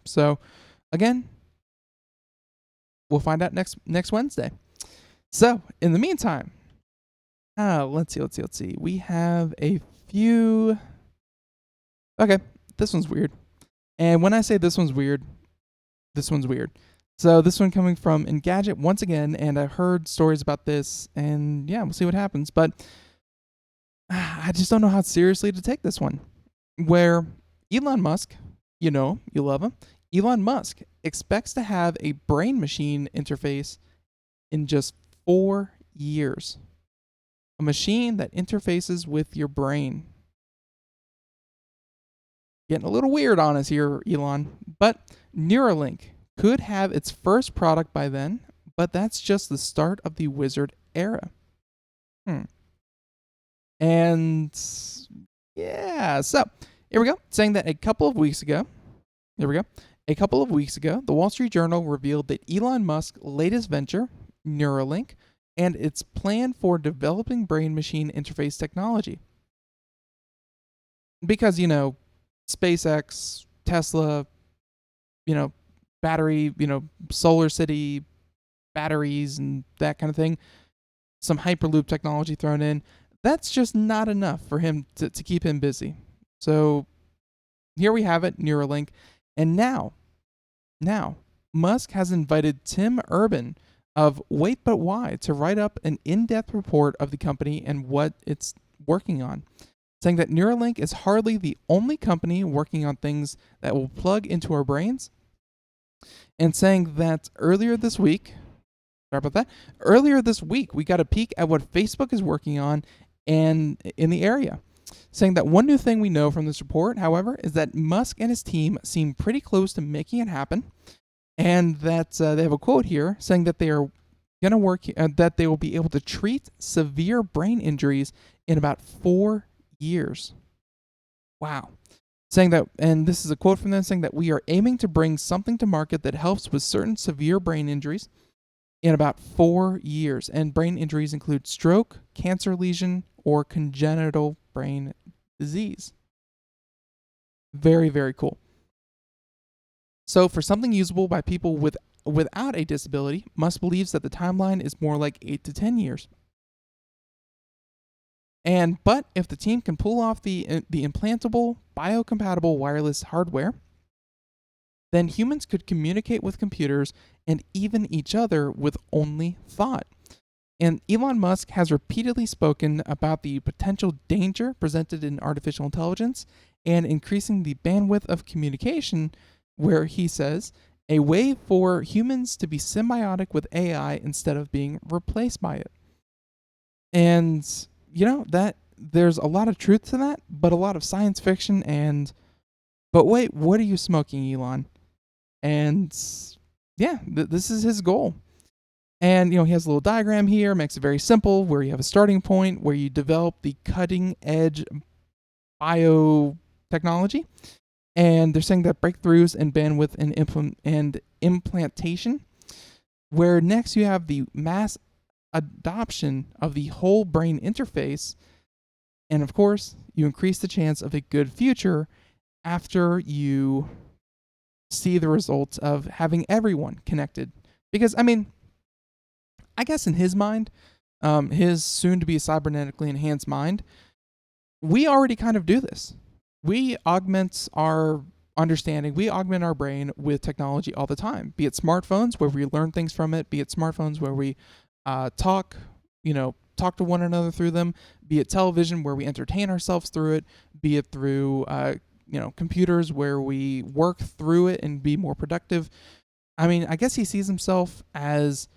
So, again, we'll find out next Wednesday. So, in the meantime, let's see. We have a few. Okay, this one's weird. And when I say this one's weird, this one's weird. So this one coming from Engadget once again, and I heard stories about this, and yeah, we'll see what happens. But I just don't know how seriously to take this one. Where Elon Musk, you love him, Elon Musk expects to have a brain-machine interface in just 4 years. A machine that interfaces with your brain. Getting a little weird on us here, Elon. But Neuralink could have its first product by then, but that's just the start of the wizard era. And yeah, so here we go. Saying that a couple of weeks ago, the Wall Street Journal revealed that Elon Musk's latest venture, Neuralink, and its plan for developing brain-machine interface technology. Because, SpaceX, Tesla, battery, Solar City, batteries and that kind of thing, some Hyperloop technology thrown in, that's just not enough for him to keep him busy. So here we have it, Neuralink. And now, Musk has invited Tim Urban of Wait But Why to write up an in-depth report of the company and what it's working on, saying that Neuralink is hardly the only company working on things that will plug into our brains, and saying that earlier this week, we got a peek at what Facebook is working on and in the area, saying that one new thing we know from this report, however, is that Musk and his team seem pretty close to making it happen. And that they have a quote here saying that they are going to work, that they will be able to treat severe brain injuries in about 4 years. Wow. Saying that, and this is a quote from them, saying that we are aiming to bring something to market that helps with certain severe brain injuries in about 4 years. And brain injuries include stroke, cancer lesion, or congenital brain disease. Very, very cool. So for something usable by people without a disability, Musk believes that the timeline is more like 8 to 10 years. But if the team can pull off the implantable, biocompatible wireless hardware, then humans could communicate with computers and even each other with only thought. And Elon Musk has repeatedly spoken about the potential danger presented in artificial intelligence and increasing the bandwidth of communication, where he says, a way for humans to be symbiotic with AI instead of being replaced by it. And, that there's a lot of truth to that, but a lot of science fiction but wait, what are you smoking, Elon? And yeah, this is his goal. And, he has a little diagram here, makes it very simple, where you have a starting point, where you develop the cutting edge biotechnology. And they're saying that breakthroughs in bandwidth and implantation, where next you have the mass adoption of the whole brain interface, and of course, you increase the chance of a good future after you see the results of having everyone connected. Because, I mean, I guess in his mind, his soon-to-be cybernetically enhanced mind, we already kind of do this. We augment our understanding, we augment our brain with technology all the time, be it smartphones where we learn things from it, be it smartphones where we talk to one another through them, be it television where we entertain ourselves through it, be it through computers where we work through it and be more productive. I mean, I guess he sees himself as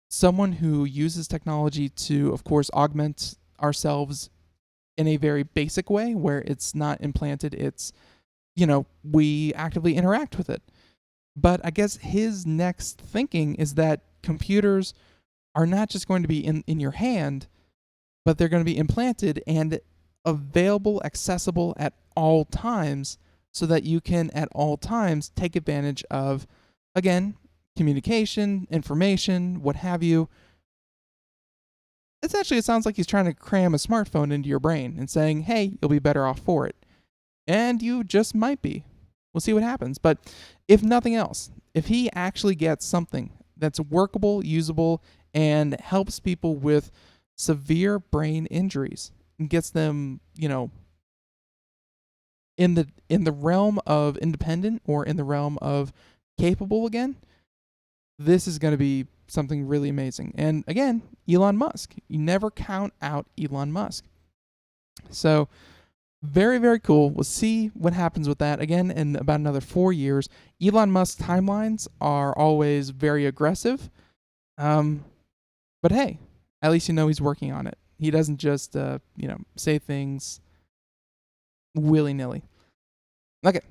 someone who uses technology to, of course, augment ourselves in a very basic way where it's not implanted, it's, we actively interact with it. But I guess his next thinking is that computers are not just going to be in your hand, but they're going to be implanted and available, accessible at all times, so that you can at all times take advantage of, again, communication, information, what have you. It sounds like he's trying to cram a smartphone into your brain and saying, hey, you'll be better off for it. And you just might be. We'll see what happens. But if nothing else, if he actually gets something that's workable, usable, and helps people with severe brain injuries and gets them, in the realm of independent or in the realm of capable again, this is going to be something really amazing. And again, Elon Musk. You never count out Elon Musk. So very, very cool. We'll see what happens with that. Again, in about another 4 years. Elon Musk's timelines are always very aggressive. But hey, at least he's working on it. He doesn't just, say things willy-nilly. Okay,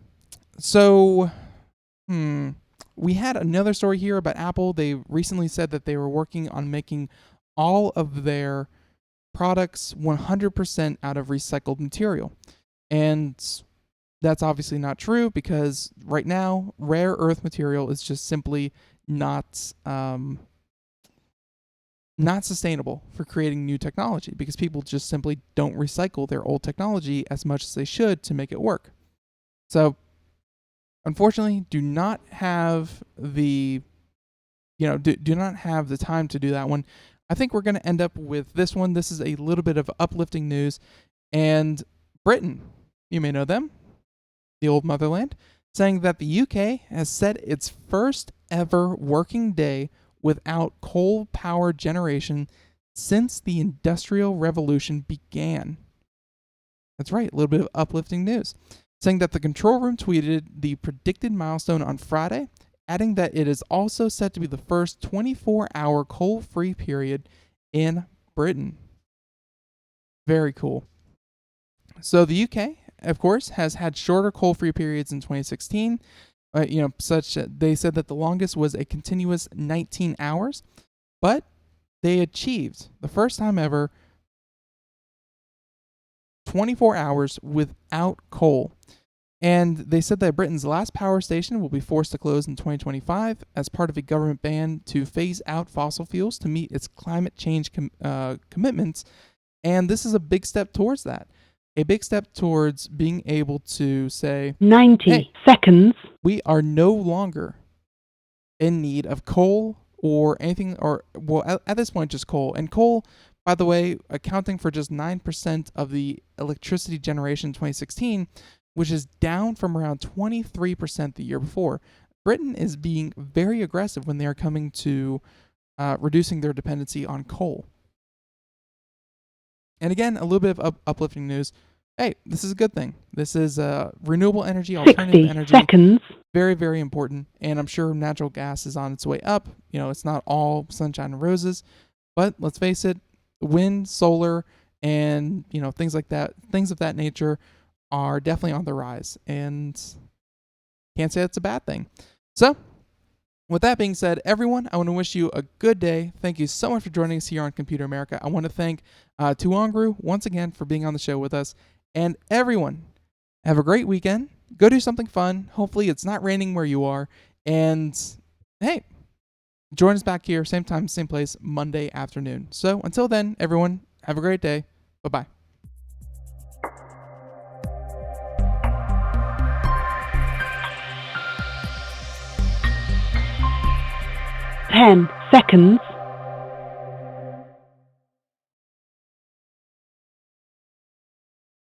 so, we had another story here about Apple. They recently said that they were working on making all of their products 100% out of recycled material. And that's obviously not true, because right now, rare earth material is just simply not sustainable for creating new technology, because people just simply don't recycle their old technology as much as they should to make it work. So, unfortunately, do not have the time to do that one. I think we're going to end up with this one. This is a little bit of uplifting news. And Britain, you may know them, the old motherland, saying that the UK has set its first ever working day without coal power generation since the Industrial Revolution began. That's right, a little bit of uplifting news. Saying that the control room tweeted the predicted milestone on Friday, adding that it is also set to be the first 24-hour coal-free period in Britain. Very cool. So the UK, of course, has had shorter coal-free periods in 2016. They said that the longest was a continuous 19 hours, but they achieved, the first time ever, 24 hours without coal. And they said that Britain's last power station will be forced to close in 2025 as part of a government ban to phase out fossil fuels to meet its climate change commitments. And this is a big step towards that. A big step towards being able to say, 90 hey, seconds. We are no longer in need of coal or anything, at this point, just coal. And coal, by the way, accounting for just 9% of the electricity generation in 2016, which is down from around 23% the year before. Britain is being very aggressive when they are coming to reducing their dependency on coal. And again, a little bit of uplifting news. Hey, this is a good thing. This is renewable energy, alternative 60 energy. seconds. Very, very important. And I'm sure natural gas is on its way up. It's not all sunshine and roses. But let's face it, wind, solar, and things like that, things of that nature are definitely on the rise. And can't say that's a bad thing. So, with that being said, everyone, I want to wish you a good day. Thank you so much for joining us here on Computer America. I want to thank Tuangru once again for being on the show with us. And everyone, have a great weekend. go do something fun. Hopefully it's not raining where you are. And hey, join us back here, same time, same place, Monday afternoon. So until then, everyone, have a great day. Bye-bye. Ten seconds.